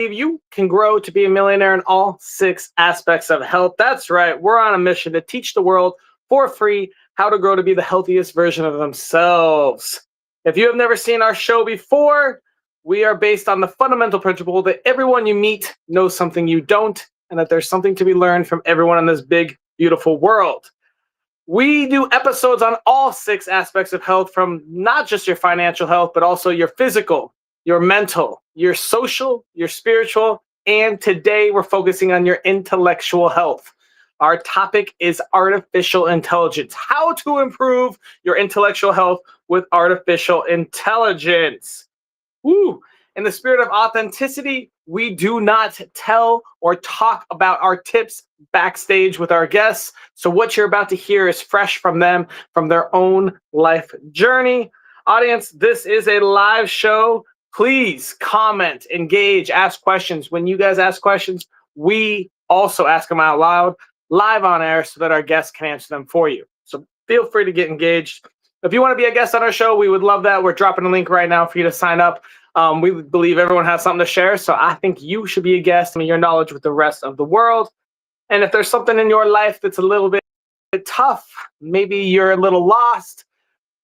you can grow to be a millionaire in all 6 aspects of health. That's right. We're on a mission to teach the world for free how to grow to be the healthiest version of themselves. If you have never seen our show before, we are based on the fundamental principle that everyone you meet knows something you don't, and that there's something to be learned from everyone in this big, beautiful world. We do episodes on all 6 aspects of health, from not just your financial health, but also your physical, your mental, your social, your spiritual, and today we're focusing on your intellectual health. Our topic is artificial intelligence, how to improve your intellectual health with artificial intelligence. Woo. In the spirit of authenticity, we do not tell or talk about our tips backstage with our guests. So what you're about to hear is fresh from them, from their own life journey. Audience, this is a live show. Please comment, engage, ask questions. When you guys ask questions, we also ask them out loud, live on air, so that our guests can answer them for you. So feel free to get engaged. If you want to be a guest on our show, we would love that. We're dropping a link right now for you to sign up. We believe everyone has something to share, so I think you should be a guest. Your knowledge with the rest of the world. And if there's something in your life that's a little bit tough, maybe you're a little lost,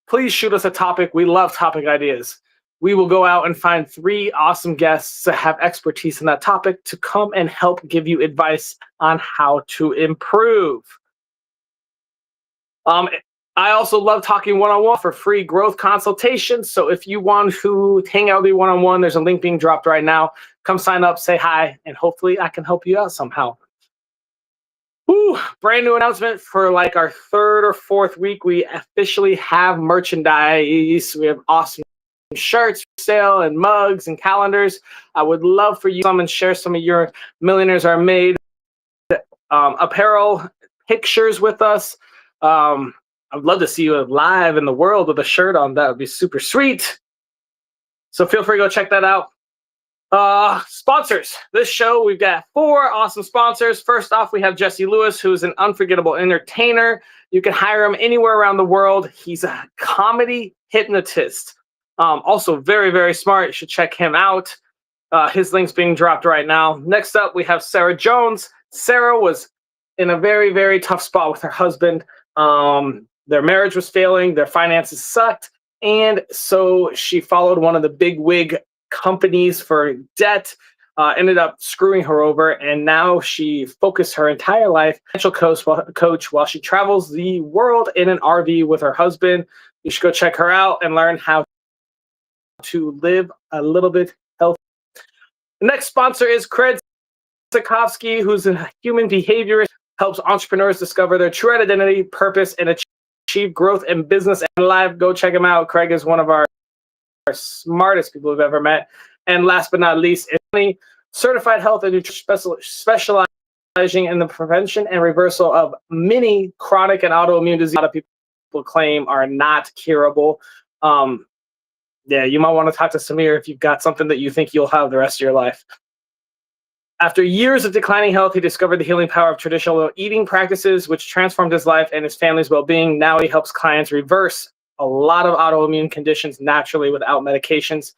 please shoot us a topic. We love topic ideas. We will go out and find 3 awesome guests that have expertise in that topic to come and help give you advice on how to improve. I also love talking one-on-one for free growth consultations. So if you want to hang out with me one-on-one, there's a link being dropped right now. Come sign up, say hi, and hopefully I can help you out somehow. Woo, brand new announcement for like our 3rd or 4th week. We officially have merchandise. We have awesome shirts for sale and mugs and calendars. I would love for you to come and share some of your Millionaires Are Made apparel pictures with us. I'd love to see you live in the world with a shirt on. That would be super sweet. So feel free to go check that out. Sponsors. This show, we've got 4 awesome sponsors. First off, we have Jesse Lewis, who's an unforgettable entertainer. You can hire him anywhere around the world. He's a comedy hypnotist. Also very, very smart. You should check him out. His link's being dropped right now. Next up, we have Sarah Jones. Sarah was in a very, very tough spot with her husband. Their marriage was failing, their finances sucked, and so she followed one of the big wig companies for debt, ended up screwing her over, and now she focused her entire life financial coach while she travels the world in an RV with her husband. You should go check her out and learn how to live a little bit healthy. The next sponsor is Craig Sikowski, who's a human behaviorist, helps entrepreneurs discover their true identity, purpose, and achieve growth in business and life. Go check him out. Craig is one of our smartest people we've ever met. And last but not least, is certified health and nutrition specializing in the prevention and reversal of many chronic and autoimmune diseases a lot of people claim are not curable. Yeah, you might want to talk to Samir if you've got something that you think you'll have the rest of your life. After years of declining health, he discovered the healing power of traditional eating practices, which transformed his life and his family's well-being. Now he helps clients reverse a lot of autoimmune conditions naturally without medications.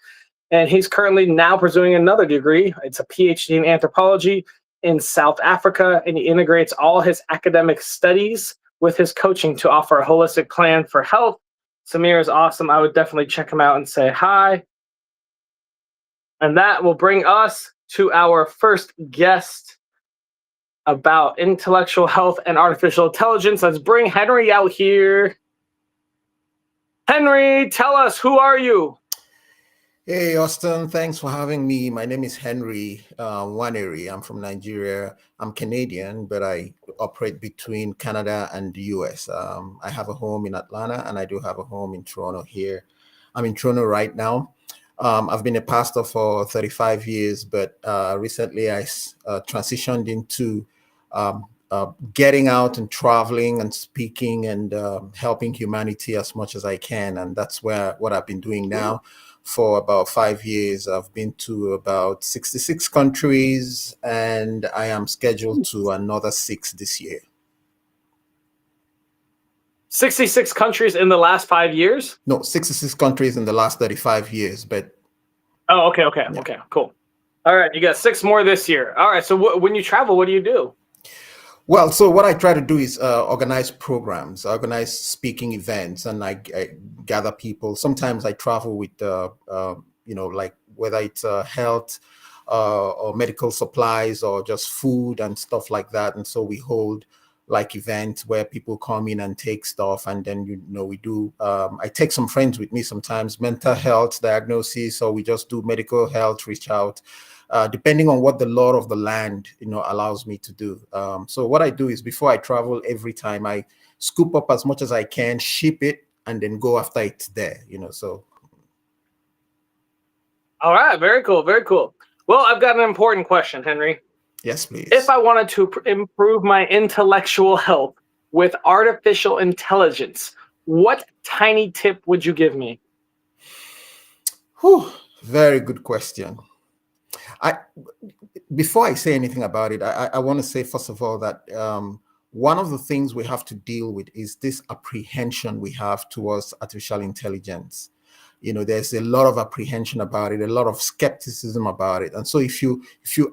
And he's currently now pursuing another degree. It's a PhD in anthropology in South Africa, and he integrates all his academic studies with his coaching to offer a holistic plan for health. Samir is awesome. I would definitely check him out and say hi. And that will bring us to our first guest about intellectual health and artificial intelligence. Let's bring Henry out here. Henry, tell us, who are you? Hey, Austin, thanks for having me. My name is Henry Waneri. I'm from Nigeria. I'm Canadian, but I operate between Canada and the US. I have a home in Atlanta, and I do have a home in Toronto here. I'm in Toronto right now. I've been a pastor for 35 years, but recently I transitioned into getting out and traveling and speaking and helping humanity as much as I can. And that's what I've been doing now for about 5 years. I've been to about 66 countries, and I am scheduled to another 6 this year. 66 countries in the last 5 years? No, 66 countries in the last 35 years, but... Oh, okay, cool. All right, you got 6 more this year. All right, so when you travel, what do you do? Well, so what I try to do is organize programs, organize speaking events, and I gather people. Sometimes I travel with, like whether it's health or medical supplies or just food and stuff like that. And so we hold like events where people come in and take stuff, and then we do. I take some friends with me sometimes, mental health diagnosis, or we just do medical health reach out, depending on what the law of the land, allows me to do. So what I do is before I travel, every time I scoop up as much as I can, ship it, and then go after it's there. So All right, very cool, very cool. Well, I've got an important question, Henry. yes, If please. I wanted to improve my intellectual health with artificial intelligence, what tiny tip would you give me? Whew, very good question. I Before I say anything about it, I want to say first of all that one of the things we have to deal with is this apprehension we have towards artificial intelligence. There's a lot of apprehension about it, a lot of skepticism about it. And so if you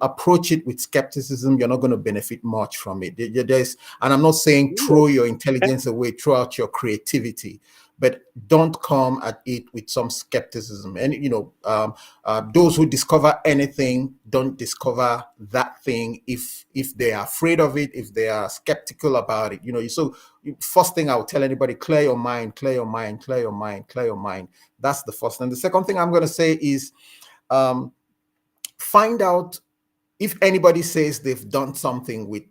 approach it with skepticism, you're not going to benefit much from it. And I'm not saying throw your intelligence away, throw out your creativity, but don't come at it with some skepticism. And those who discover anything don't discover that thing if they are afraid of it, if they are skeptical about it. So first thing I would tell anybody: clear your mind, clear your mind, clear your mind, clear your mind. That's the first. And the second thing I'm going to say is find out if anybody says they've done something with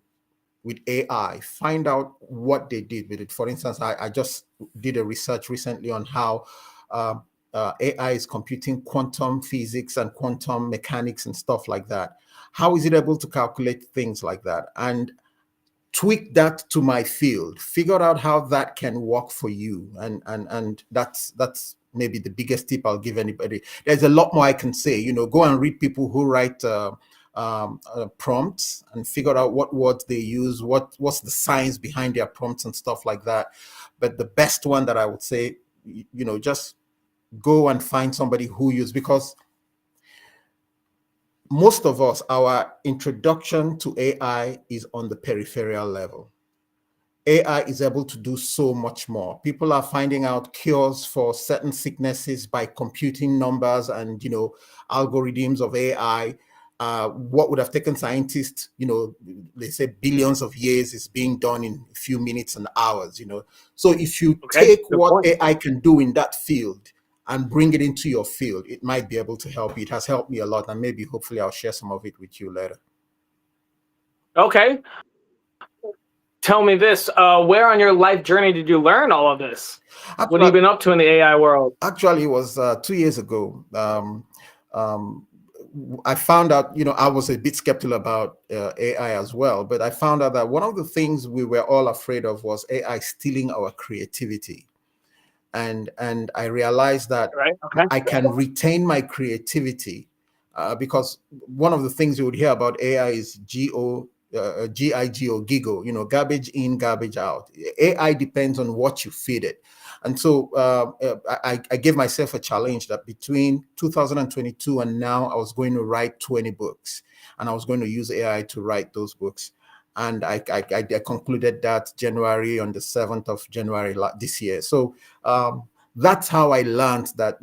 AI, find out what they did with it. For instance, I just did a research recently on how AI is computing quantum physics and quantum mechanics and stuff like that. How is it able to calculate things like that? And tweak that to my field, figure out how that can work for you. And that's maybe the biggest tip I'll give anybody. There's a lot more I can say. Go and read people who write prompts and figure out what words they use, what's the science behind their prompts and stuff like that. But the best one that I would say, just go and find somebody who uses, because most of us, our introduction to AI is on the peripheral level. AI is able to do so much more. People are finding out cures for certain sicknesses by computing numbers and, algorithms of AI. What would have taken scientists, they say billions of years, is being done in a few minutes and hours. So if you Okay, take good what point. AI can do in that field and bring it into your field, it might be able to help you. It has helped me a lot, and maybe hopefully I'll share some of it with you later. Okay, tell me this: where on your life journey did you learn all of this? What have you Actually, been up to in the AI world? Actually, it was 2 years ago. Um, I found out, I was a bit skeptical about AI as well, but I found out that one of the things we were all afraid of was AI stealing our creativity. And I realized that Right. Okay. I can retain my creativity because one of the things you would hear about AI is GIGO, GIGO, garbage in, garbage out. AI depends on what you feed it. And so I gave myself a challenge that between 2022 and now, I was going to write 20 books, and I was going to use AI to write those books. And I concluded that January, on the 7th of January this year. So that's how I learned that,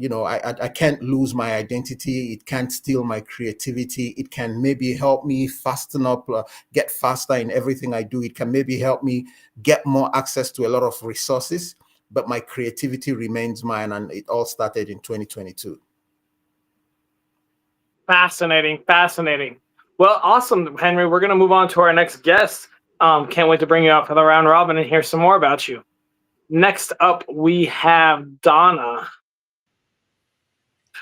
I can't lose my identity. It can't steal my creativity. It can maybe help me fasten up, get faster in everything I do. It can maybe help me get more access to a lot of resources, but my creativity remains mine. And it all started in 2022. Fascinating, fascinating. Well, awesome, Henry. We're gonna move on to our next guest. Can't wait to bring you out for the round robin and hear some more about you. Next up, we have Donna.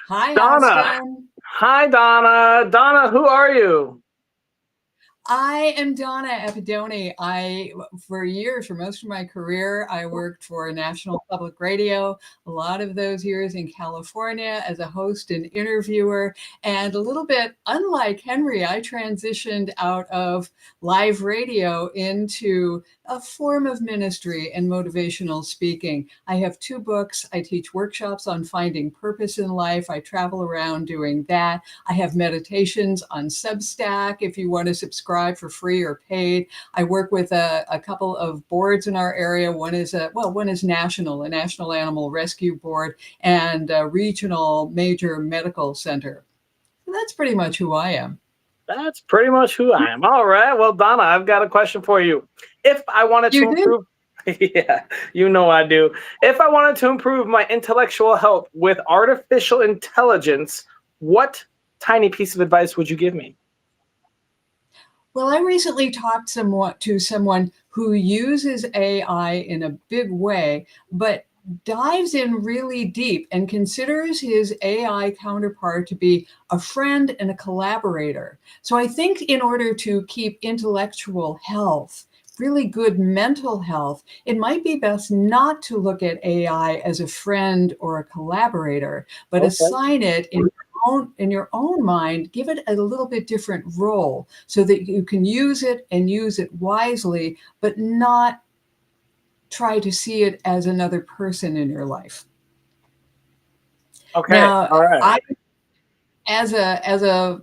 Hi, Donna. Austin. Hi, Donna. Donna, who are you? I am Donna Epidoni. For years, for most of my career, I worked for National Public Radio, a lot of those years in California as a host and interviewer. And a little bit unlike Henry, I transitioned out of live radio into a form of ministry and motivational speaking. I have 2 books. I teach workshops on finding purpose in life. I travel around doing that. I have meditations on Substack if you want to subscribe for free or paid. I work with a couple of boards in our area. One is national, a National Animal Rescue Board, and a regional major medical center. And that's pretty much who I am. That's pretty much who I am. All right. Well, Donna, I've got a question for you. If I wanted to You do? improve, yeah, you know I do. If I wanted to improve my intellectual health with artificial intelligence, what tiny piece of advice would you give me? Well, I recently talked to someone who uses AI in a big way, but dives in really deep and considers his AI counterpart to be a friend and a collaborator. So I think in order to keep intellectual health, really good mental health, it might be best not to look at AI as a friend or a collaborator, but Okay. assign it in your own mind, give it a little bit different role so that you can use it and use it wisely, but not try to see it as another person in your life. Okay. Now, All right. I, as a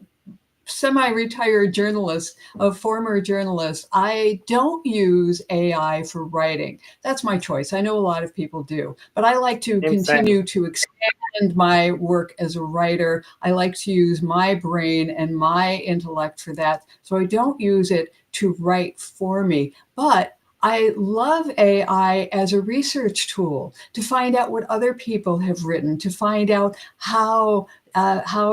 semi-retired journalist, a former journalist, I don't use AI for writing. That's my choice. I know a lot of people do, but I like to Same. continue to expand my work as a writer. I like to use my brain and my intellect for that. So I don't use it to write for me, but I love AI as a research tool to find out what other people have written, to find out how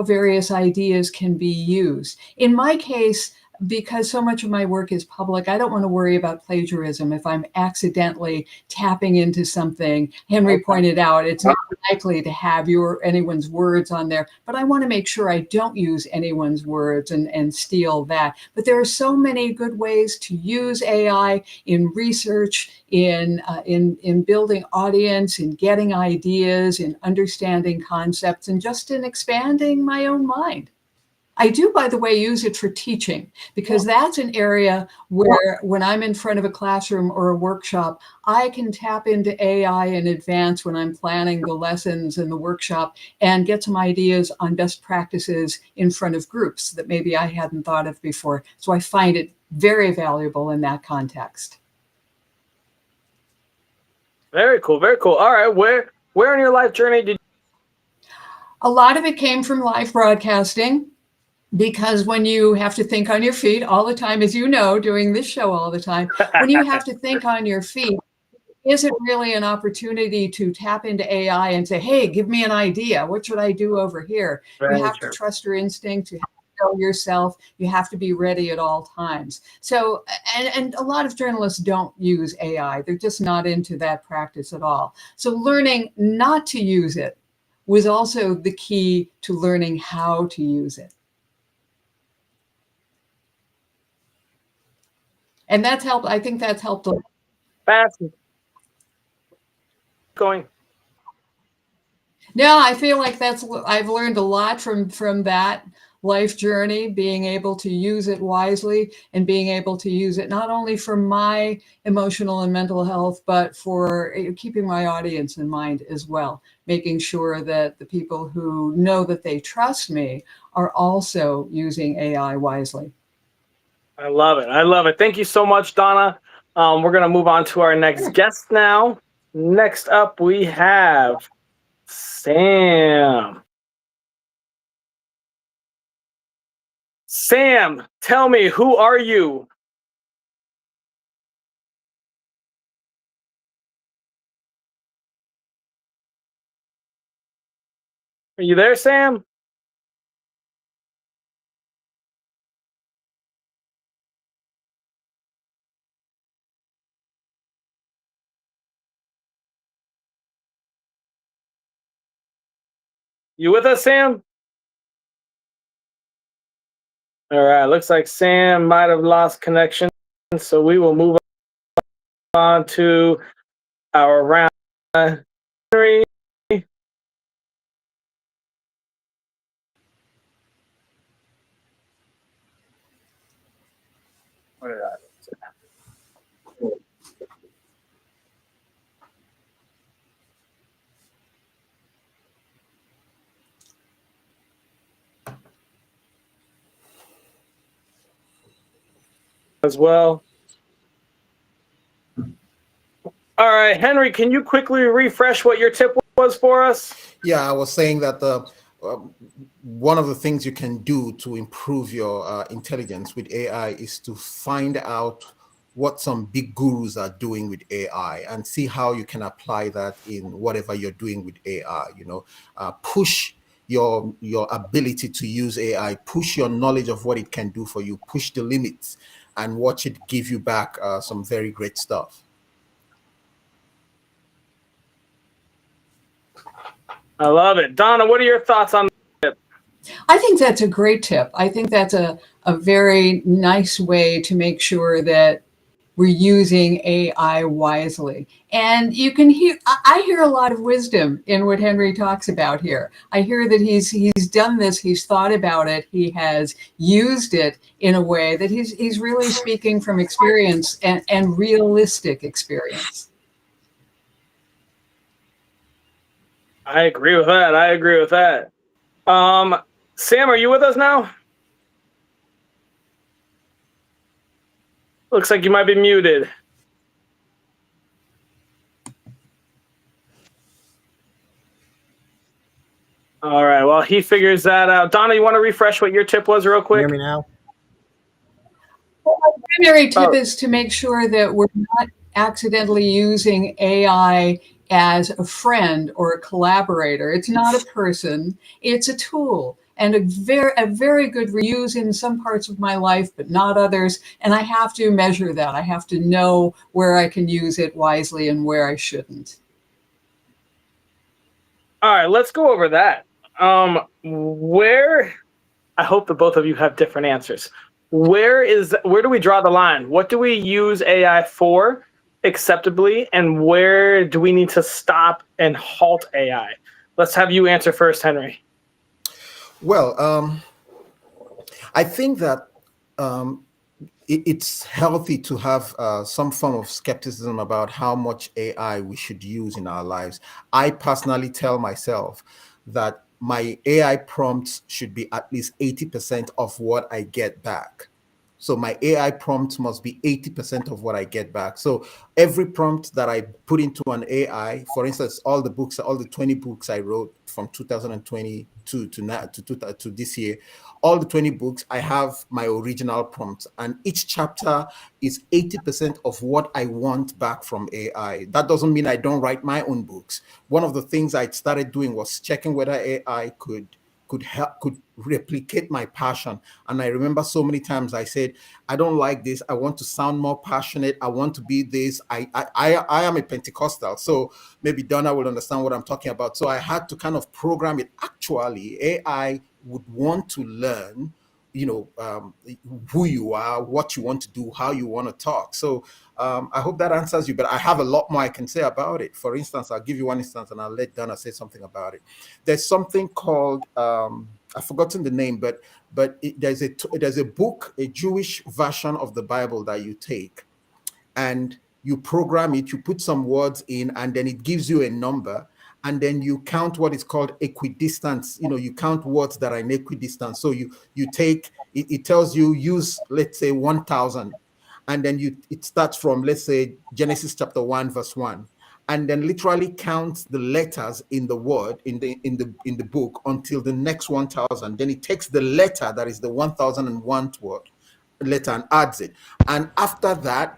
various ideas can be used. In my case, because so much of my work is public, I don't want to worry about plagiarism. If I'm accidentally tapping into something, Henry Okay. pointed out, it's not likely to have anyone's words on there, but I want to make sure I don't use anyone's words and steal that. But there are so many good ways to use AI in research, in building audience, in getting ideas, in understanding concepts, and just in expanding my own mind. I do, by the way, use it for teaching because that's an area where when I'm in front of a classroom or a workshop, I can tap into AI in advance when I'm planning the lessons and the workshop and get some ideas on best practices in front of groups that maybe I hadn't thought of before. So I find it very valuable in that context. Very cool. Very cool. All right. Where in your life journey did A lot of it came from live broadcasting because when you have to think on your feet all the time, as you know, doing this show all the time, when you have to think on your feet, is it really an opportunity to tap into AI and say, hey, give me an idea? What should I do over here? You Very have to true. trust your instinct. You have to know yourself. You have to be ready at all times. So, and a lot of journalists don't use AI. They're just not into that practice at all. So learning not to use it was also the key to learning how to use it. And that's helped. I think that's helped a lot. Fast going. No, I feel like I've learned a lot from that life journey, being able to use it wisely and being able to use it not only for my emotional and mental health, but for keeping my audience in mind as well, making sure that the people who know that they trust me are also using AI wisely. I love it. I love it. Thank you so much, Donna. We're gonna move on to our next Sure. guest now. Next up, we have Sam. Sam, tell me, who are you? Are you there, Sam? You with us, Sam? All right. Looks like Sam might have lost connection, so we will move on to our round three. What did I- as well. All right, Henry, can you quickly refresh what your tip was for us? Yeah, I was saying that one of the things you can do to improve your intelligence with AI is to find out what some big gurus are doing with AI and see how you can apply that in whatever you're doing with AI. Push your ability to use AI, push your knowledge of what it can do for you, push the limits, and watch it give you back some very great stuff. I love it. Donna, what are your thoughts on it? I think that's a great tip. I think that's a very nice way to make sure that we're using AI wisely. And you can hear, I hear a lot of wisdom in what Henry talks about here. I hear that he's done this, he's thought about it, he has used it in a way that he's really speaking from experience and realistic experience. I agree with that. I agree with that. Sam, are you with us now? Looks like you might be muted. All right. Well, he figures that out. Donna, you want to refresh what your tip was real Can you hear quick? me now? Well, my primary tip is to make sure that we're not accidentally using AI as a friend or a collaborator. It's not a person, it's a tool and a very good reuse in some parts of my life, but not others. And I have to measure that. I have to know where I can use it wisely and where I shouldn't. All right, let's go over that. Where I hope that both of you have different answers. Where do we draw the line? What do we use AI for acceptably, and where do we need to stop and halt AI? Let's have you answer first, Henry. Well, I think that it's healthy to have some form of skepticism about how much AI we should use in our lives. I personally tell myself that my AI prompts should be at least 80% of what I get back. So my AI prompt must be 80% of what I get back. So every prompt that I put into an AI, for instance, all the 20 books I wrote from 2022 to now to this year, all the 20 books, I have my original prompts, and each chapter is 80% of what I want back from AI. That doesn't mean I don't write my own books. One of the things I started doing was checking whether AI could replicate my passion. And I remember so many times I said, I don't like this. I want to sound more passionate. I want to be this. I am a Pentecostal, so maybe Donna will understand what I'm talking about. So I had to kind of program it. Actually, AI would want to learn, who you are, what you want to do, how you want to talk. So I hope that answers you, but I have a lot more I can say about it. For instance, I'll give you one instance and I'll let Donna say something about it. There's something called, I've forgotten the name, but there's a book, a Jewish version of the Bible that you take and you program it, you put some words in, and then it gives you a number. And then you count what is called equidistance. You count words that are in equidistance. So you take it tells you use, let's say, 1,000, and then it starts from, let's say, Genesis chapter 1 verse 1, and then literally counts the letters in the word in the book until the next 1,000. Then it takes the letter that is the 1,001th word letter and adds it. And after that,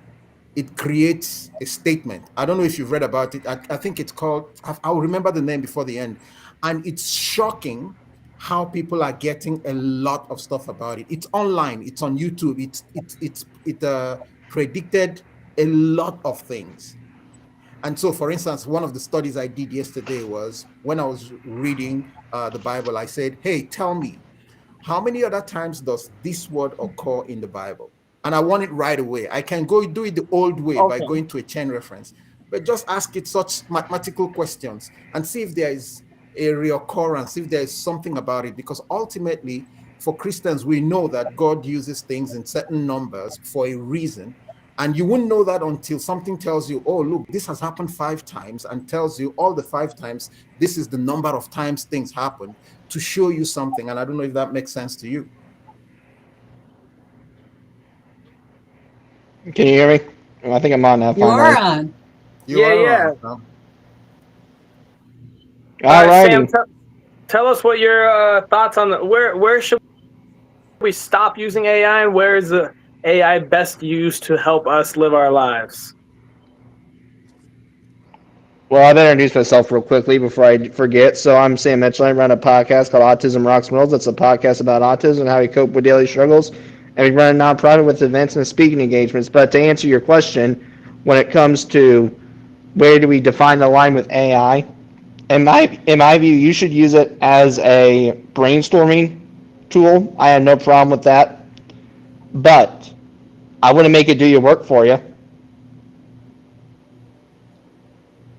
it creates a statement. I don't know if you've read about it. I think it's called, I'll remember the name before the end. And it's shocking how people are getting a lot of stuff about it. It's online, it's on YouTube. It predicted a lot of things. And so, for instance, one of the studies I did yesterday was when I was reading the Bible, I said, hey, tell me, how many other times does this word occur in the Bible? And I want it right away. I can go do it the old way by Okay. going to a chain reference, but just ask it such mathematical questions and see if there is a reoccurrence, if there is something about it. Because ultimately, for Christians, we know that God uses things in certain numbers for a reason. And you wouldn't know that until something tells you, oh, look, this has happened 5 times, and tells you all the 5 times, this is the number of times things happened, to show you something. And I don't know if that makes sense to you. Can you hear me? I think I'm on now You are finally. on. You Yeah, are yeah. on. Huh? All right, Sam, Alrighty. tell us what your thoughts on where should we stop using AI, and where is the AI best used to help us live our lives? Well, I'll introduce myself real quickly before I forget. So I'm Sam Mitchell. I run a podcast called Autism Rocks Worlds. It's a podcast about autism and how we cope with daily struggles. And we run a nonprofit with events and speaking engagements. But to answer your question, when it comes to where do we define the line with AI, in my view, you should use it as a brainstorming tool. I have no problem with that. But I wouldn't make it do your work for you.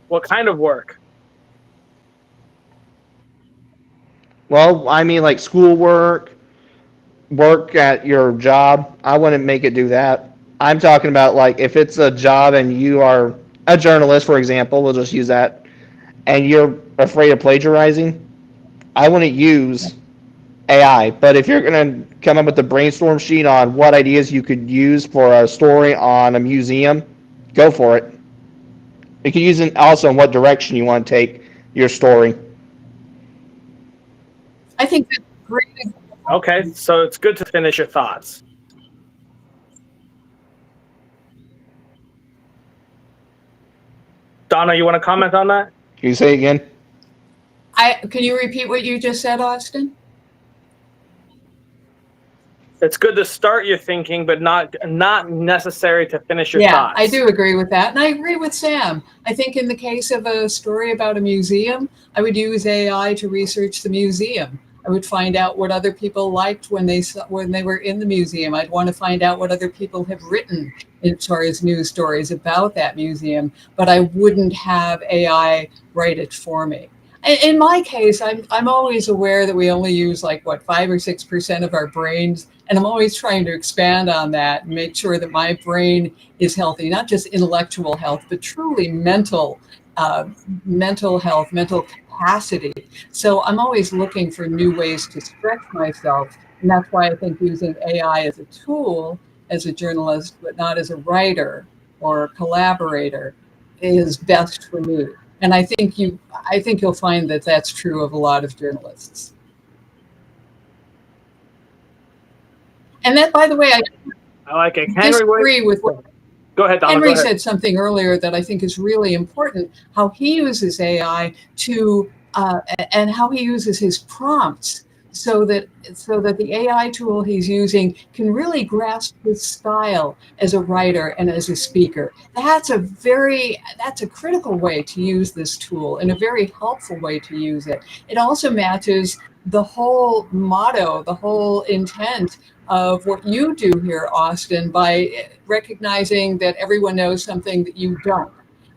What kind of work? Well, I mean, like schoolwork, work at your job. I wouldn't make it do that. I'm talking about like if it's a job and you are a journalist, for example, we'll just use that, and you're afraid of plagiarizing, I wouldn't use AI. But if you're going to come up with a brainstorm sheet on what ideas you could use for a story on a museum, go for it. You can use it also in what direction you want to take your story. I think that's great. Okay, so it's good to finish your thoughts. Donna, you want to comment on that? Can you say again? Can you repeat what you just said, Austin? It's good to start your thinking, but not necessary to finish your Yeah, I thoughts. do agree with that. And I agree with Sam. I think in the case of a story about a museum, I would use AI to research the museum. I would find out what other people liked when they were in the museum. I'd want to find out what other people have written as far as news stories about that museum, but I wouldn't have AI write it for me. In my case, I'm always aware that we only use like what 5 or 6% of our brains, and I'm always trying to expand on that and make sure that my brain is healthy, not just intellectual health, but truly uh, mental health, mental capacity. So I'm always looking for new ways to stretch myself, and that's why I think using AI as a tool, as a journalist, but not as a writer or a collaborator, is best for me. And I think you'll find that that's true of a lot of journalists. And that, by the way, I I like it. Henry, disagree with what go ahead, Donna. Go Henry ahead. said something earlier that I think is really important, how he uses AI to, and how he uses his prompts so that the AI tool he's using can really grasp his style as a writer and as a speaker. That's a critical way to use this tool and a very helpful way to use it. It also matches the whole motto, the whole intent of what you do here, Austin, by recognizing that everyone knows something that you don't.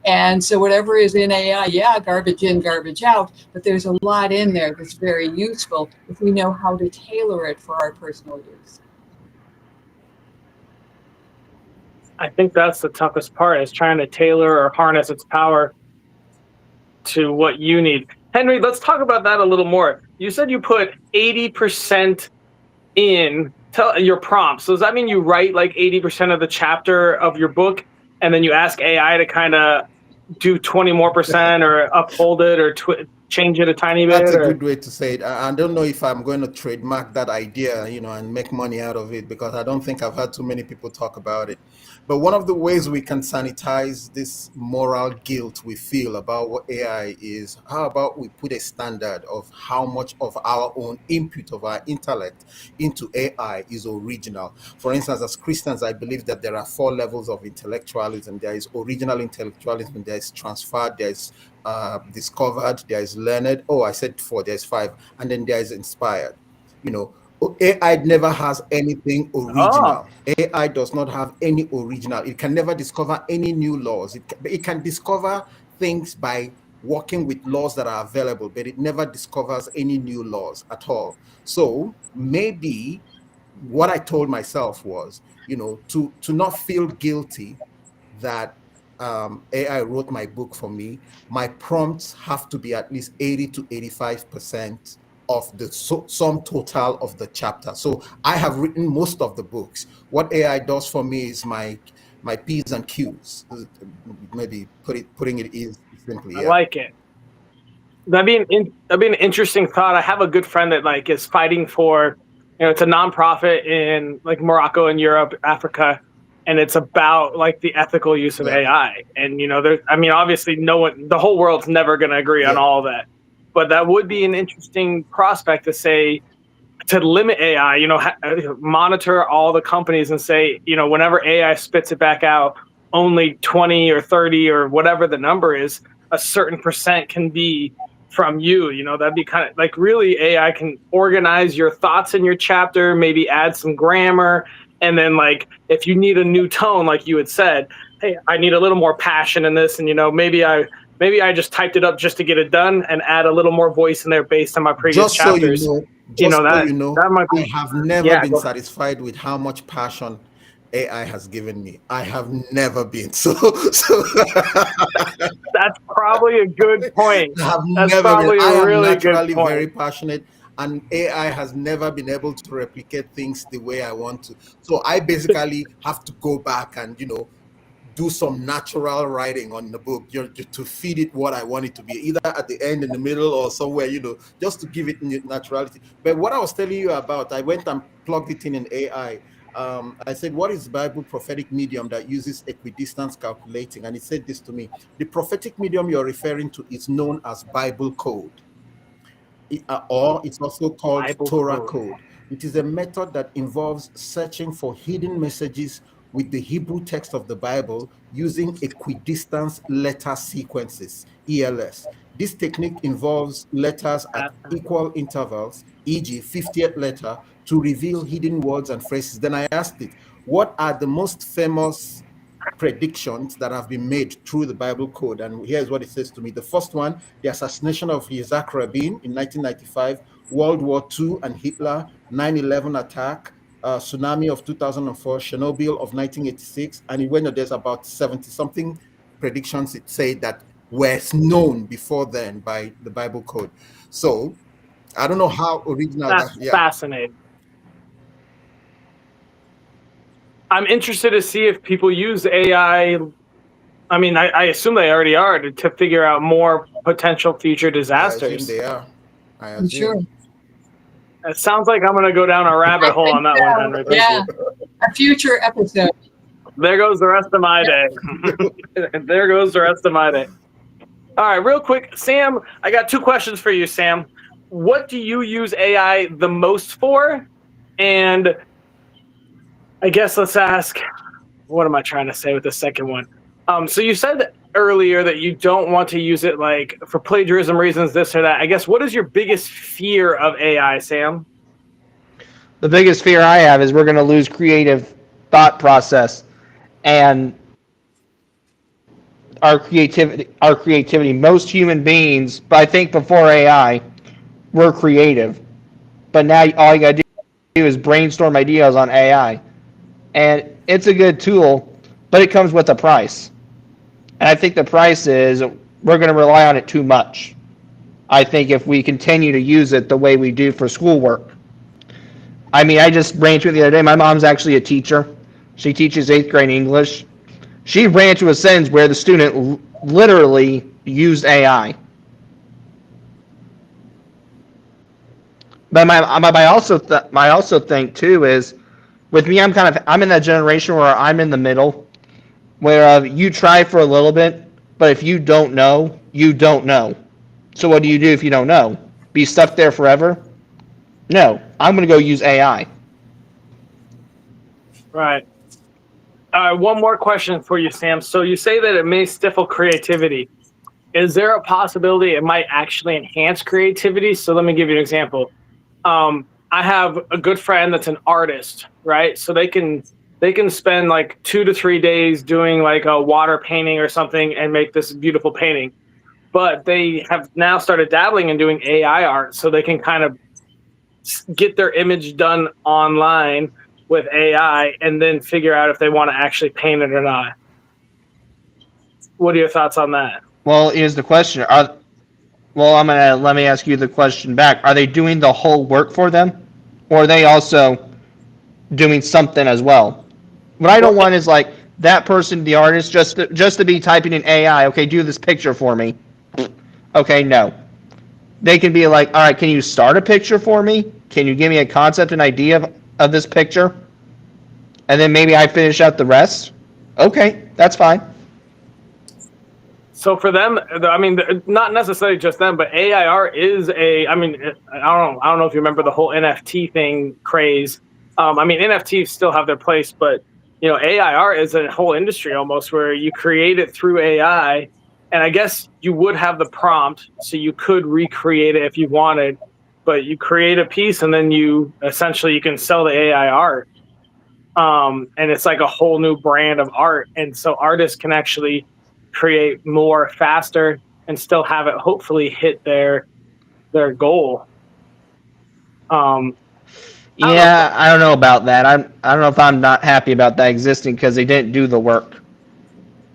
And so whatever is in AI, yeah, garbage in, garbage out, but there's a lot in there that's very useful if we know how to tailor it for our personal use. I think that's the toughest part, is trying to tailor or harness its power to what you need. Henry, let's talk about that a little more. You said you put 80% in your prompts. So does that mean you write like 80% of the chapter of your book, and then you ask AI to kind of do 20 more percent, or uphold it, or change it a tiny That's bit? a Or good way to say it. I don't know if I'm going to trademark that idea, and make money out of it, because I don't think I've had too many people talk about it. But one of the ways we can sanitize this moral guilt we feel about what AI is, how about we put a standard of how much of our own input of our intellect into AI is original? For instance, as Christians, I believe that there are four levels of intellectualism. There is original intellectualism, there is transferred, there is discovered, there is learned. Oh, I said four, there's five, and then there is inspired. You know, AI never has anything oh, original. AI does not have any original. It can never discover any new laws. It can discover things by working with laws that are available, but it never discovers any new laws at all. So maybe what I told myself was, to not feel guilty that AI wrote my book for me. My prompts have to be at least 80 to 85% of the sum total of the chapter. So I have written most of the books. What AI does for me is my my P's and Q's. Maybe putting it easy, simply. I Yeah. like it. That'd be an interesting thought. I have a good friend that like is fighting for, it's a nonprofit in like Morocco and Europe, Africa, and it's about like the ethical use of Yeah. AI. And there, I mean, obviously, the whole world's never going to agree on Yeah. all of that, but that would be an interesting prospect to say, to limit AI, monitor all the companies and say, whenever AI spits it back out, only 20 or 30 or whatever the number is, a certain percent can be from you. That'd be kind of like, really, AI can organize your thoughts in your chapter, maybe add some grammar. And then like, if you need a new tone, like you had said, hey, I need a little more passion in this. And, maybe I just typed it up just to get it done and add a little more voice in there based on my previous Just so you chapters. know, that might I be, have never yeah, been satisfied with how much passion AI has given me. I have never been. So that's probably a good point. I have That's never been. probably I a am really good naturally very point. passionate, and AI has never been able to replicate things the way I want to. So I basically have to go back and do some natural writing on the book, to feed it what I want it to be, either at the end, in the middle, or somewhere, just to give it naturality. But what I was telling you about, I went and plugged it in AI. I said, what is Bible prophetic medium that uses equidistance calculating? And it said this to me: the prophetic medium you're referring to is known as Bible code. Or it's also called Bible Torah code. code. It is a method that involves searching for hidden messages with the Hebrew text of the Bible using equidistance letter sequences, ELS. This technique involves letters at equal intervals, e.g., 50th letter, to reveal hidden words and phrases. Then I asked it, what are the most famous predictions that have been made through the Bible code? And here's what it says to me. The first one: the assassination of Yitzhak Rabin in 1995, World War II and Hitler, 9/11 attack, tsunami of 2004, Chernobyl of 1986, and it went on. There's about 70 something predictions it said that were known before then by the Bible code. So I don't know how original That's that. Yeah. fascinating. I'm interested to see if people use AI. I mean, I assume they already are to figure out more potential future I assume disasters. they are. I I'm sure. assume. It sounds like I'm going to go down a rabbit hole on that one, Henry. Thank Yeah, a future episode. There goes the rest of my day. There goes the rest of my day. All right, real quick, Sam, I got two questions for you, Sam. What do you use AI the most for? And I guess let's ask, what am I trying to say with the second one? So you said earlier that you don't want to use it like for plagiarism reasons, this or that. I guess, what is your biggest fear of AI, Sam? The biggest fear I have is we're going to lose creative thought process and our creativity. Most human beings, but I think before AI, were creative. But now all you got to do is brainstorm ideas on AI. And it's a good tool, but it comes with a price. And I think the price is we're going to rely on it too much. I think if we continue to use it the way we do for schoolwork. I mean, I just ran into it the other day. My mom's actually a teacher. She teaches 8th grade English. She ran into a sentence where the student literally used AI. But I also think too is, with me, I'm in that generation where I'm in the middle, where you try for a little bit, but if you don't know, you don't know. So what do you do if you don't know? Be stuck there forever? No, I'm going to go use AI. Right. One more question for you, Sam. So you say that it may stifle creativity. Is there a possibility it might actually enhance creativity? So let me give you an example. I have a good friend that's an artist, right? So they can spend like 2 to 3 days doing like a water painting or something and make this beautiful painting. But they have now started dabbling in doing AI art, so they can kind of get their image done online with AI and then figure out if they want to actually paint it or not. What are your thoughts on that? Well, here's the question. Let me ask you the question back. Are they doing the whole work for them, or are they also doing something as well? What I don't want is like that person, the artist, just to be typing in AI, okay, do this picture for me. Okay, no. They can be like, all right, can you start a picture for me? Can you give me a concept and idea of this picture? And then maybe I finish out the rest. Okay, that's fine. So for them, I mean, not necessarily just them, but AIR is a. I mean, I don't know if you remember the whole NFT thing craze. I mean, NFTs still have their place, but AIR is a whole industry almost where you create it through AI, and I guess you would have the prompt, so you could recreate it if you wanted, but you create a piece and then you can sell the AI art, and it's like a whole new brand of art, and so artists can actually create more faster and still have it hopefully hit their goal. Yeah, I don't know about that. I don't know if I'm not happy about that existing because they didn't do the work.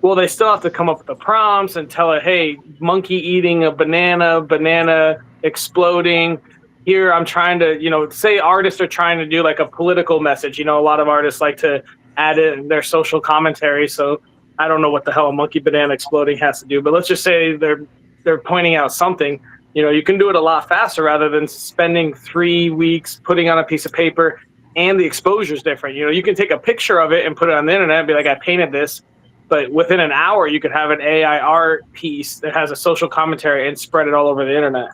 Well, they still have to come up with the prompts and tell it, hey, monkey eating a banana exploding. Here, I'm trying to, say artists are trying to do like a political message. A lot of artists like to add it in their social commentary. So I don't know what the hell a monkey banana exploding has to do, but let's just say they're pointing out something. You can do it a lot faster rather than spending 3 weeks putting on a piece of paper, and the exposure is different. You can take a picture of it and put it on the internet and be like, I painted this. But within an hour, you could have an AI art piece that has a social commentary and spread it all over the internet.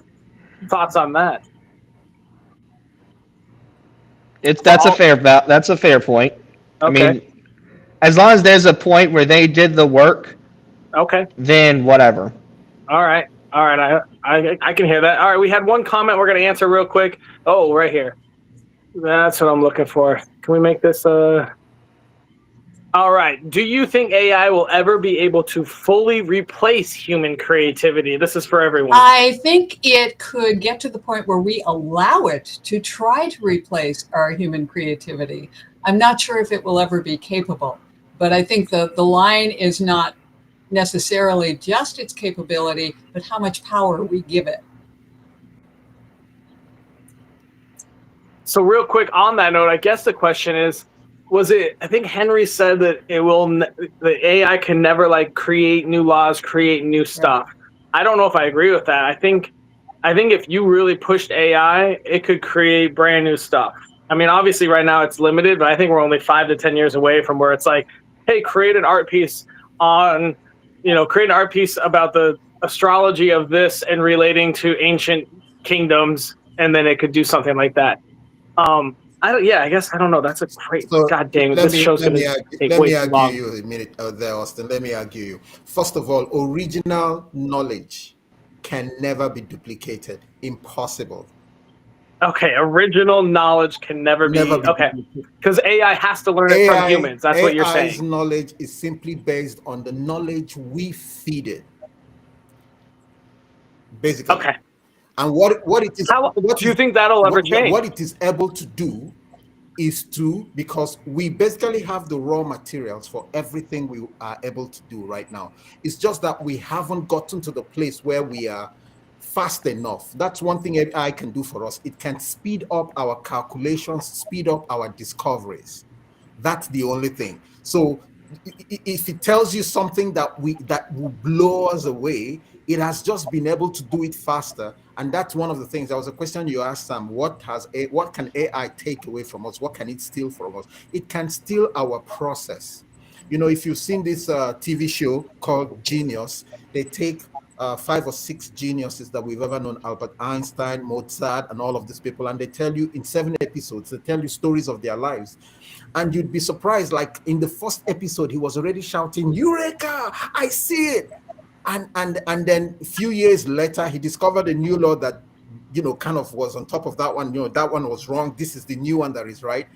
Thoughts on that? That's a fair point. Okay. I mean, as long as there's a point where they did the work, okay, then whatever. All right. I can hear that. All right, we had one comment we're going to answer real quick. Oh, right here. That's what I'm looking for. Can we make this All right. Do you think AI will ever be able to fully replace human creativity? This is for everyone. I think it could get to the point where we allow it to try to replace our human creativity. I'm not sure if it will ever be capable, but I think the line is not necessarily just its capability, but how much power we give it. So real quick on that note, I guess the question is, I think Henry said that the AI can never like create new laws, create new stuff. I don't know if I agree with that. I think if you really pushed AI, it could create brand new stuff. I mean, obviously right now it's limited, but I think we're only 5 to 10 years away from where it's like, hey, create an art piece about the astrology of this and relating to ancient kingdoms, and then it could do something like that. I guess I don't know. That's a great. So God dang it! This show's gonna take way too long. You a minute there, Austin. Let me argue you. First of all, original knowledge can never be duplicated. Impossible. Okay, original knowledge can never be okay, because AI has to learn it from humans. That's what you're saying. AI's knowledge is simply based on the knowledge we feed it. Basically. Okay. And what it is. Do you think that'll ever change? What it is able to do is because we basically have the raw materials for everything we are able to do right now. It's just that we haven't gotten to the place where we are fast enough. That's one thing AI can do for us. It can speed up our calculations, speed up our discoveries. That's the only thing. So if it tells you something that will blow us away, it has just been able to do it faster. And that's one of the things. There was a question you asked, Sam, what can AI take away from us? What can it steal from us? It can steal our process. If you've seen this TV show called Genius, they take 5 or 6 geniuses that we've ever known, Albert Einstein, Mozart, and all of these people, and they tell you in 7 episodes, they tell you stories of their lives. And you'd be surprised, like in the first episode, he was already shouting, "Eureka! I see it!" And then a few years later, he discovered a new law that, kind of was on top of that one. That one was wrong. This is the new one that is right.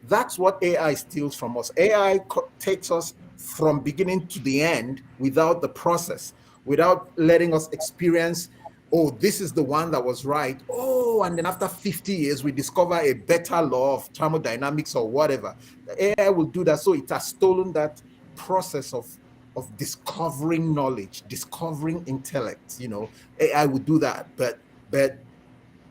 That's what AI steals from us. AI takes us from beginning to the end without the process, without letting us experience, oh, this is the one that was right. Oh, and then after 50 years, we discover a better law of thermodynamics or whatever. The AI will do that. So it has stolen that process of discovering knowledge, discovering intellect. AI will do that. But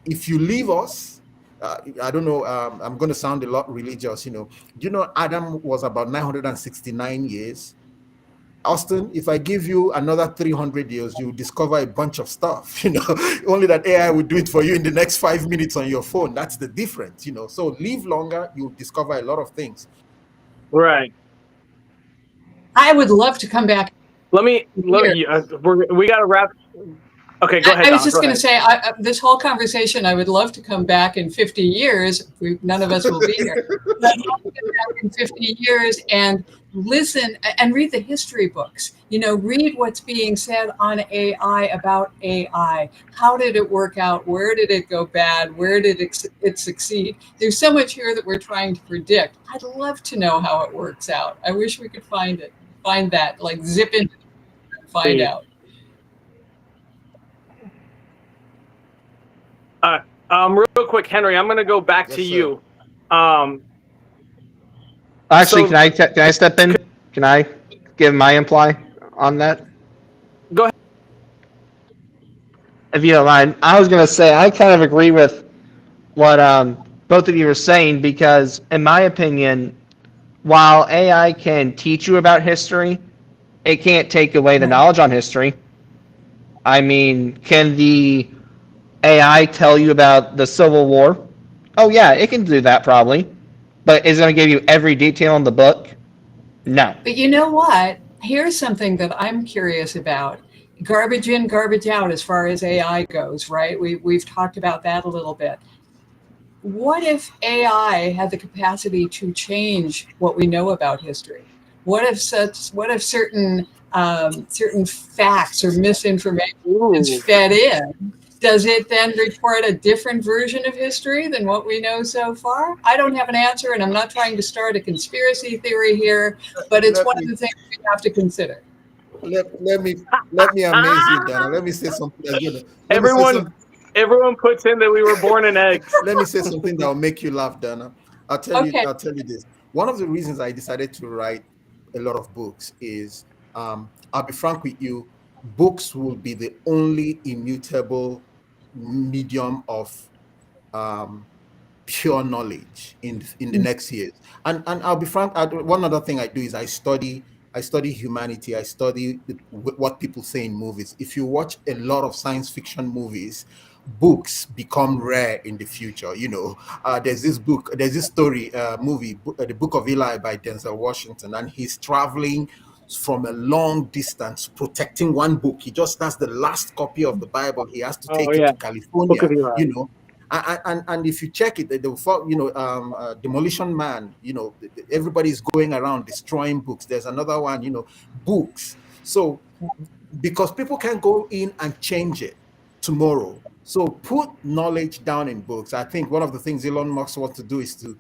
if you leave us, I don't know. I'm going to sound a lot religious. Do you know Adam was about 969 years? Austin, if I give you another 300 years, you discover a bunch of stuff, only that AI will do it for you in the next 5 minutes on your phone. That's the difference. So live longer, you'll discover a lot of things. Right. I would love to come back Let me. here. We got to wrap. Okay, go ahead, I was Donna. just Go going to ahead. say, this whole conversation, I would love to come back in 50 years. None of us will be here. But I'd love to come back in 50 years and listen and read the history books. Read what's being said on AI, about AI. How did it work out? Where did it go bad? Where did it succeed? There's so much here that we're trying to predict. I'd love to know how it works out. I wish we could find that, like zip into it and find out. Real quick, Henry, I'm going to go back to Yes, sir. you. Actually, So- can I step in? Can I give my imply on that? Go ahead. If you don't mind, I was going to say I kind of agree with what both of you were saying because, in my opinion, while AI can teach you about history, it can't take away the knowledge on history. I mean, can the AI tell you about the Civil War? Oh, yeah, it can do that probably. But is it going to give you every detail in the book? No. But you know what? Here's something that I'm curious about. Garbage in, garbage out as far as AI goes, right? We've talked about that a little bit. What if AI had the capacity to change what we know about history? What if certain facts or misinformation is fed in? Does it then report a different version of history than what we know so far? I don't have an answer, and I'm not trying to start a conspiracy theory here, but it's one of the things we have to consider. Let me amaze you, Donna. Let me say something. Everyone puts in that we were born in eggs. Let me say something that will make you laugh, Donna. I'll tell Okay. you this. One of the reasons I decided to write a lot of books is, I'll be frank with you, books will be the only immutable medium of pure knowledge in the next years. And I'll be frank. One other thing I do is I study humanity. I study what people say in movies. If you watch a lot of science fiction movies, books become rare in the future. There's this story, movie, The Book of Eli by Denzel Washington, and he's traveling from a long distance protecting one book. That's the last copy of the Bible. He has to take it to California. And if you check it, Demolition Man, everybody's going around destroying books. There's another one, books. So because people can go in and change it tomorrow. So put knowledge down in books. I think one of the things Elon Musk wants to do is to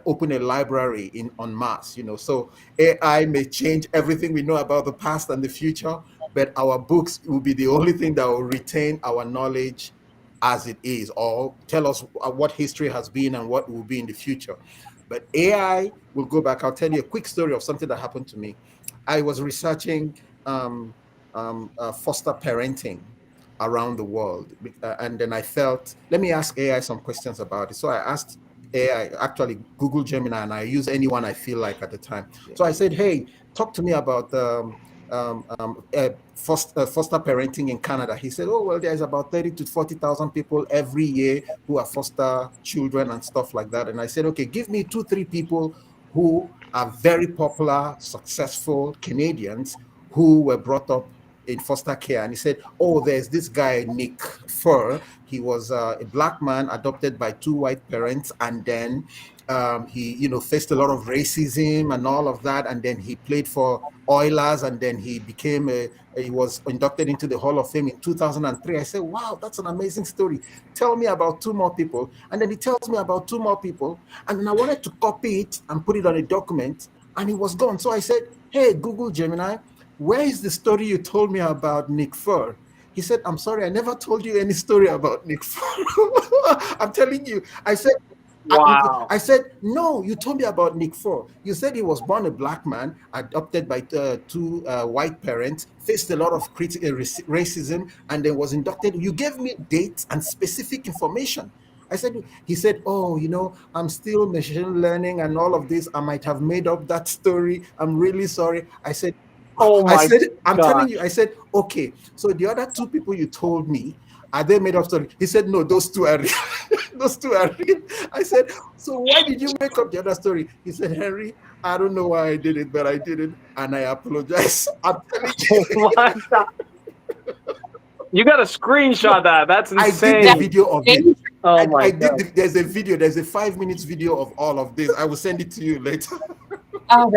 open a library en masse. So AI may change everything we know about the past and the future, but our books will be the only thing that will retain our knowledge as it is, or tell us what history has been and what will be in the future. But AI will go back. I'll tell you a quick story of something that happened to me. I was researching foster parenting around the world, and then I felt, let me ask AI some questions about it. So I asked AI, actually Google Gemini, and I use anyone I feel like at the time. So I said, hey, talk to me about foster parenting in Canada. He said, oh, well, there's about 30 to 40,000 people every year who are foster children and stuff like that. And I said, okay, give me 2-3 people who are very popular, successful Canadians who were brought up in foster care. And he said, oh, there's this guy, Nick Furr. He was a black man adopted by 2 white parents. And then he, faced a lot of racism and all of that. And then he played for Oilers, and then he was inducted into the Hall of Fame in 2003. I said, wow, that's an amazing story. Tell me about 2 more people. And then he tells me about 2 more people. And then I wanted to copy it and put it on a document, and it was gone. So I said, hey, Google Gemini, where is the story you told me about Nick Furr? He said, I'm sorry, I never told you any story about Nick Furr. I'm telling you. I said, wow. I said, no, you told me about Nick Furr. You said he was born a black man, adopted by 2 white parents, faced a lot of racism, and then was inducted. You gave me dates and specific information. I said, he said, oh, I'm still machine learning and all of this. I might have made up that story. I'm really sorry. Oh I my said, I'm telling gosh. you, I said, okay, so the other two people you told me, are they made up story? He said, no, those two are real. Those two are real. I said, so why did you make up the other story? He said, Henry, I don't know why I did it, but I did it, and I apologize. I'm telling Oh you. my God. You got to screenshot that. That's I did the That's insane. video of it. dangerous. Oh I my did. God. There's a video. There's a 5 minutes video of all of this. I will send it to you later. Oh,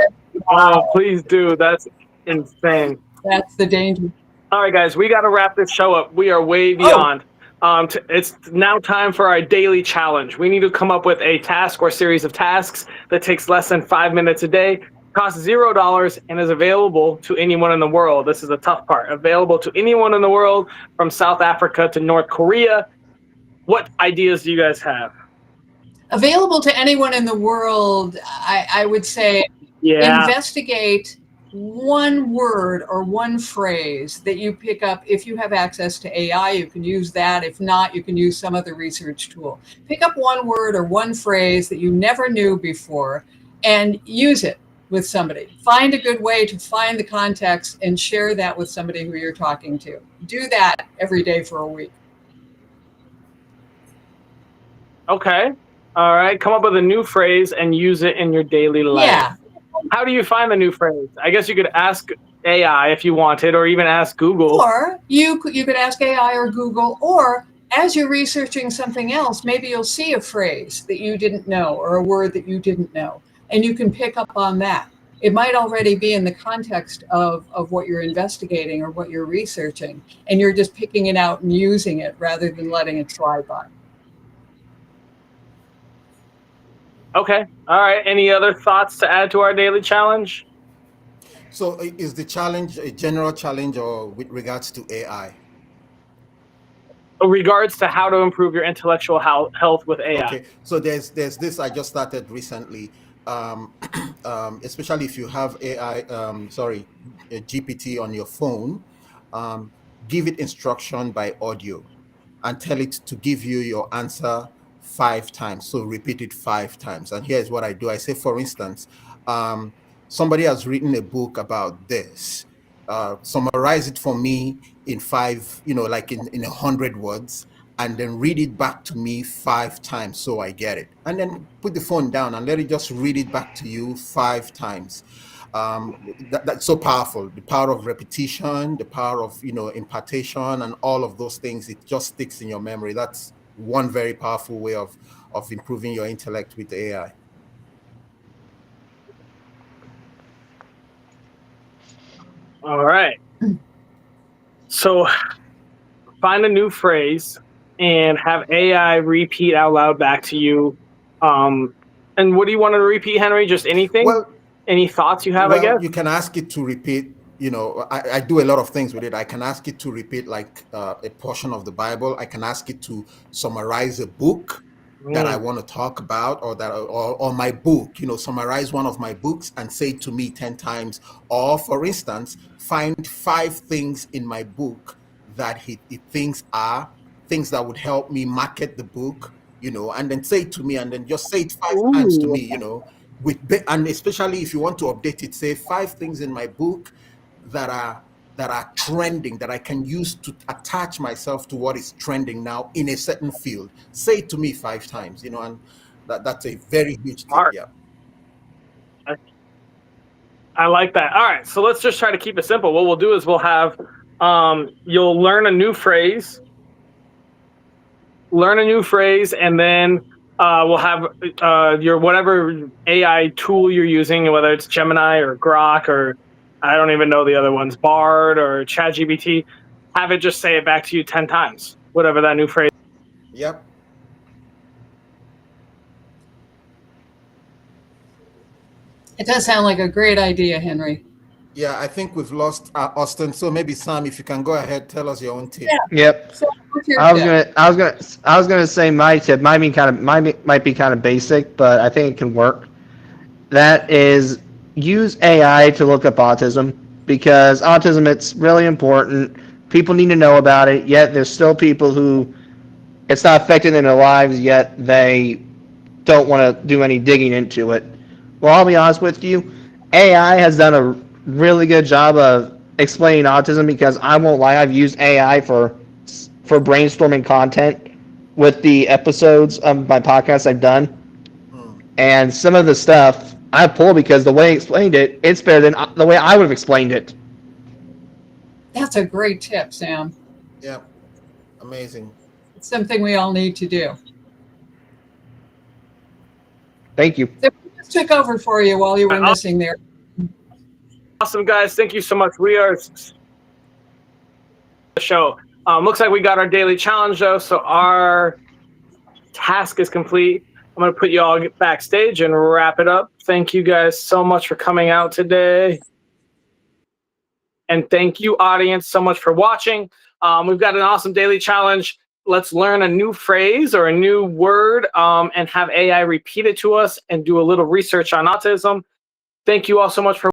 Oh, wow. please do. That's insane. That's the danger. All right, guys, we got to wrap this show up. We are way Oh, beyond. It's now time for our daily challenge. We need to come up with a task or series of tasks that takes less than 5 minutes a day, costs $0, and is available to anyone in the world. This is the tough part. Available to anyone in the world, from South Africa to North Korea. What ideas do you guys have? available to anyone in the world, I would say Yeah. investigate one word or one phrase that you pick up. If you have access to AI, you can use that. If not, you can use some other research tool. Pick up one word or one phrase that you never knew before and use it with somebody. Find a good way to find the context and share that with somebody who you're talking to. Do that every day for a week. Okay. All right. Come up with a new phrase and use it in your daily life. Yeah. How do you find the new phrase? I guess you could ask AI if you wanted, or even ask Google. Or you could ask AI or Google, or as you're researching something else, maybe you'll see a phrase that you didn't know or a word that you didn't know, and you can pick up on that. It might already be in the context of what you're investigating or what you're researching, and you're just picking it out and using it rather than letting it slide by. Okay. All right. Any other thoughts to add to our daily challenge? So, is the challenge a general challenge or with regards to AI? Regards to how to improve your intellectual health with AI. Okay, so there's this I just started recently. Um, Especially if you have AI, a GPT on your phone, um, give it instruction by audio and tell it to give you your answer 5 times. So repeat it 5 times. And here's what I do. I say, for instance, um, somebody has written a book about this. Summarize it for me in five, like in 100 words, and then read it back to me 5 times so I get it. And then put the phone down and let it just read it back to you 5 times. That's so powerful. The power of repetition, the power of impartation, and all of those things. It just sticks in your memory. That's one very powerful way of improving your intellect with AI. All right. So find a new phrase and have AI repeat out loud back to you. And what do you want to repeat, Henry? Just anything? Well, Any thoughts you have, I Well, guess? you can ask it to repeat. I do a lot of things with it. I can ask it to repeat like a portion of the Bible. I can ask it to summarize a book that I Mm. want to talk about, or my book. Summarize one of my books and say it to me 10 times. Or, for instance, find 5 things in my book that he thinks are things that would help me market the book. And then say it to me, and then just say it 5 times to Ooh. me. And especially if you want to update it, say 5 things in my book that are trending that I can use to attach myself to what is trending now in a certain field. Say it to me 5 times, and that's a very huge tip. Smart. Yeah. I like that. All right. So let's just try to keep it simple. What we'll do is we'll have you'll learn a new phrase, and then we'll have your whatever AI tool you're using, whether it's Gemini or Grok or I don't even know the other ones, Bard or ChatGPT. Have it just say it back to you 10 times, whatever that new phrase. Yep. It does sound like a great idea, Henry. Yeah, I think we've lost Austin. So maybe Sam, if you can go ahead, tell us your own tip. Yeah. Yep. So what's your I was tip? gonna say my tip might be kind of basic, but I think it can work. That is, use AI to look up autism, because autism, it's really important. People need to know about it. Yet there's still people who It's not affecting their lives yet. They don't want to do any digging into it. Well, I'll be honest with you. AI has done a really good job of explaining autism because I won't lie. I've used AI for brainstorming content with the episodes of my podcast I've done, and some of the stuff I pulled because the way he explained it, it's better than the way I would have explained it. That's a great tip, Sam. Yeah, amazing. It's something we all need to do. Thank you. So we just took over for you while you were missing there. Awesome, guys. Thank you so much. We are the show. Looks like we got our daily challenge, though, so our task is complete. I'm going to put you all backstage and wrap it up. Thank you guys so much for coming out today. And thank you, audience, so much for watching. We've got an awesome daily challenge. Let's learn a new phrase or a new word and have AI repeat it to us and do a little research on autism. Thank you all so much for